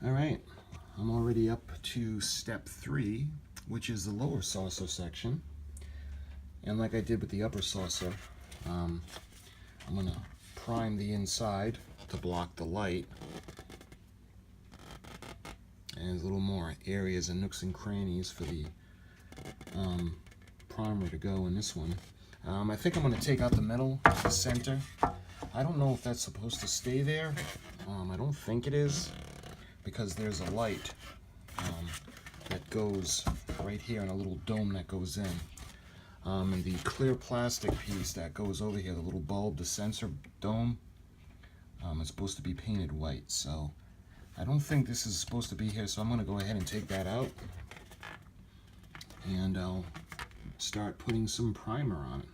All right, I'm already up to step 3, which is the lower saucer section. And like I did with the upper saucer, I'm gonna prime the inside to block the light. And there's a little more areas and nooks and crannies for the primer to go in this one. I think I'm gonna take out the metal, the center. I don't know if that's supposed to stay there. I don't think it is, because there's a light that goes right here and a little dome that goes in. And the clear plastic piece that goes over here, the little bulb, the sensor dome, is supposed to be painted white. So I don't think this is supposed to be here, so I'm going to go ahead and take that out. And I'll start putting some primer on it.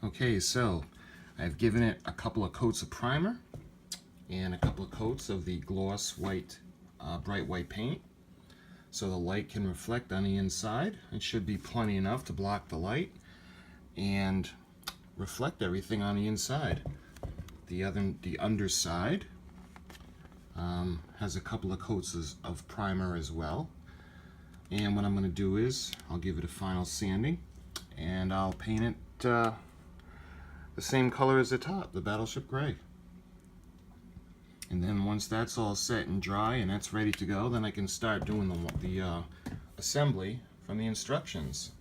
Okay, so I've given it a couple of coats of primer and a couple of coats of the gloss white, bright white paint, so the light can reflect on the inside. It should be plenty enough to block the light and reflect everything on the inside. The underside has a couple of coats of primer as well. And what I'm going to do is I'll give it a final sanding, and I'll paint it the same color as the top, the Battleship Gray. And then once that's all set and dry and that's ready to go, then I can start doing the assembly from the instructions.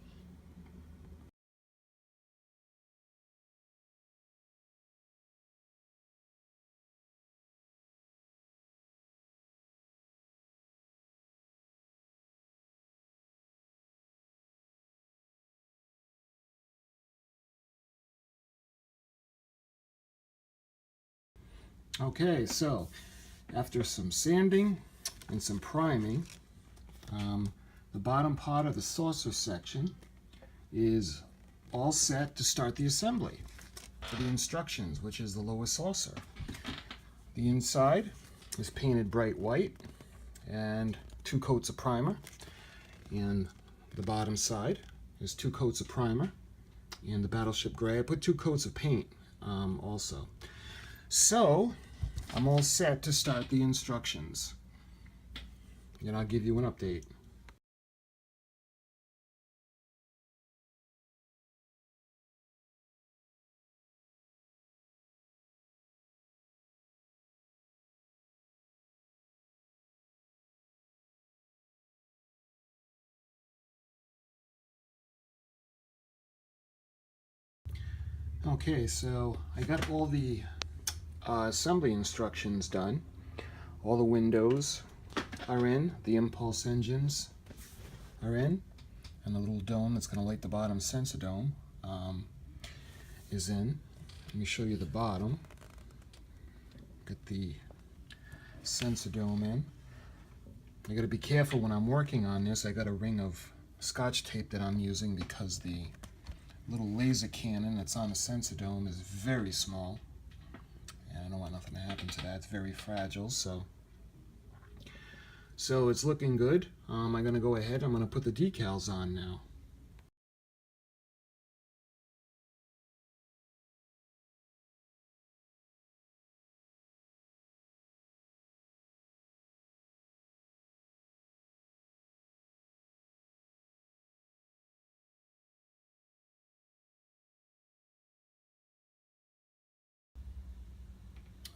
Okay, so after some sanding and some priming, the bottom part of the saucer section is all set to start the assembly for the instructions, which is the lower saucer. The inside is painted bright white and 2 coats of primer, and the bottom side is 2 coats of primer and the Battleship Gray. I put 2 coats of paint also. So I'm all set to start the instructions, and I'll give you an update. Okay, so I got all the assembly instructions done. All the windows are in, the impulse engines are in, and the little dome that's going to light the bottom sensor dome is in. Let me show you the bottom. Get the sensor dome in. I got to be careful when I'm working on this. I got a ring of Scotch tape that I'm using because the little laser cannon that's on the sensor dome is very small, and I don't want nothing to happen to that. It's very fragile, so it's looking good. I'm going to go ahead. I'm going to put the decals on now.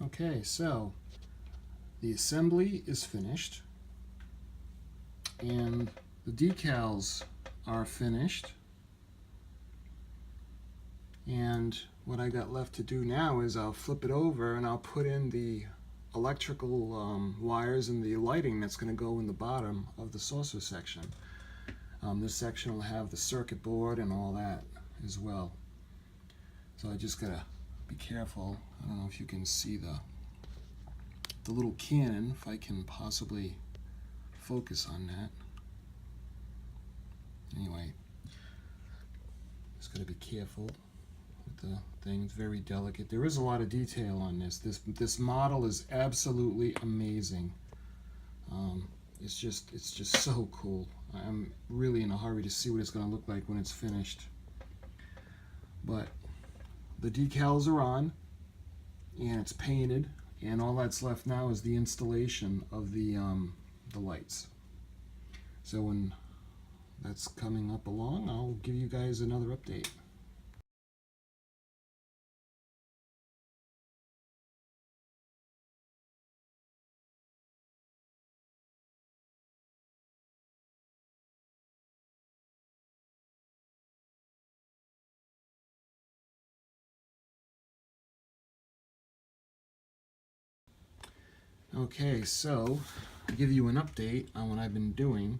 Okay, so the assembly is finished, and the decals are finished. And what I got left to do now is I'll flip it over and I'll put in the electrical wires and the lighting that's going to go in the bottom of the saucer section. This section will have the circuit board and all that as well. So I just gotta be careful. I don't know if you can see the little cannon, if I can possibly focus on that. Anyway, just gotta be careful with the thing. It's very delicate. There is a lot of detail on this. This model is absolutely amazing. It's just so cool. I'm really in a hurry to see what it's going to look like when it's finished. But the decals are on, and it's painted, and all that's left now is the installation of the lights. So when that's coming up along, I'll give you guys another update. Okay, so to give you an update on what I've been doing,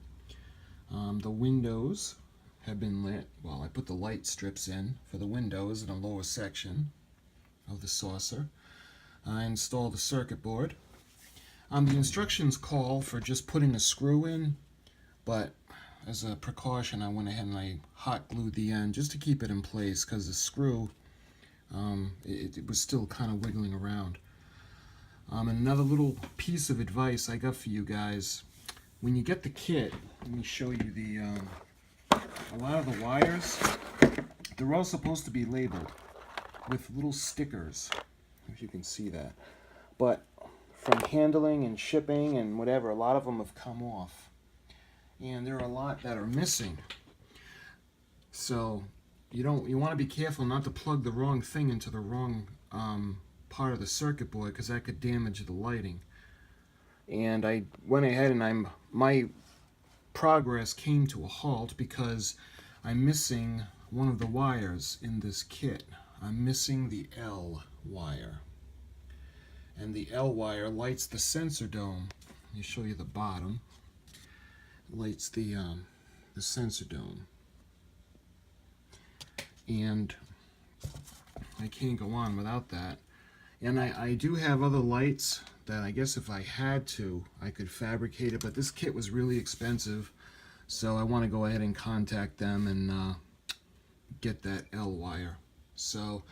the windows have been lit. Well, I put the light strips in for the windows in the lower section of the saucer. I installed the circuit board. The instructions call for just putting a screw in, but as a precaution I went ahead and I hot glued the end just to keep it in place, because the screw, it was still kind of wiggling around. Another little piece of advice I got for you guys: when you get the kit, let me show you a lot of the wires, they're all supposed to be labeled with little stickers, if you can see that. But from handling and shipping and whatever, a lot of them have come off. And there are a lot that are missing. So you want to be careful not to plug the wrong thing into the wrong part of the circuit board, because that could damage the lighting. And I went ahead and my progress came to a halt because I'm missing one of the wires in this kit. I'm missing the L wire. And the L wire lights the sensor dome. Let me show you the bottom. It lights the sensor dome. And I can't go on without that. And I do have other lights that I guess if I had to, I could fabricate it, but this kit was really expensive, so I want to go ahead and contact them and get that L wire. So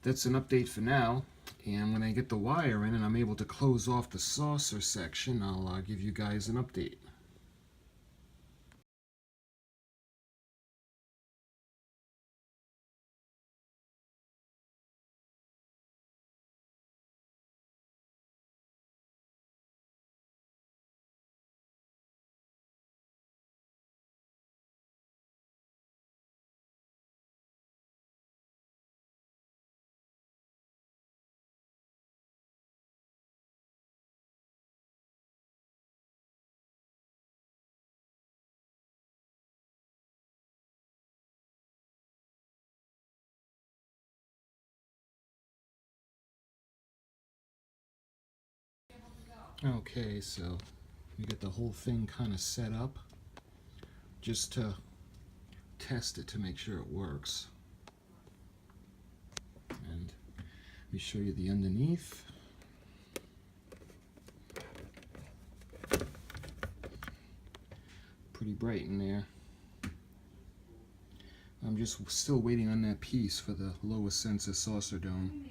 that's an update for now, and when I get the wire in and I'm able to close off the saucer section, I'll give you guys an update. Okay, so we get the whole thing kind of set up just to test it to make sure it works. And let me show you the underneath. Pretty bright in there. I'm just still waiting on that piece for the lower sensor saucer dome.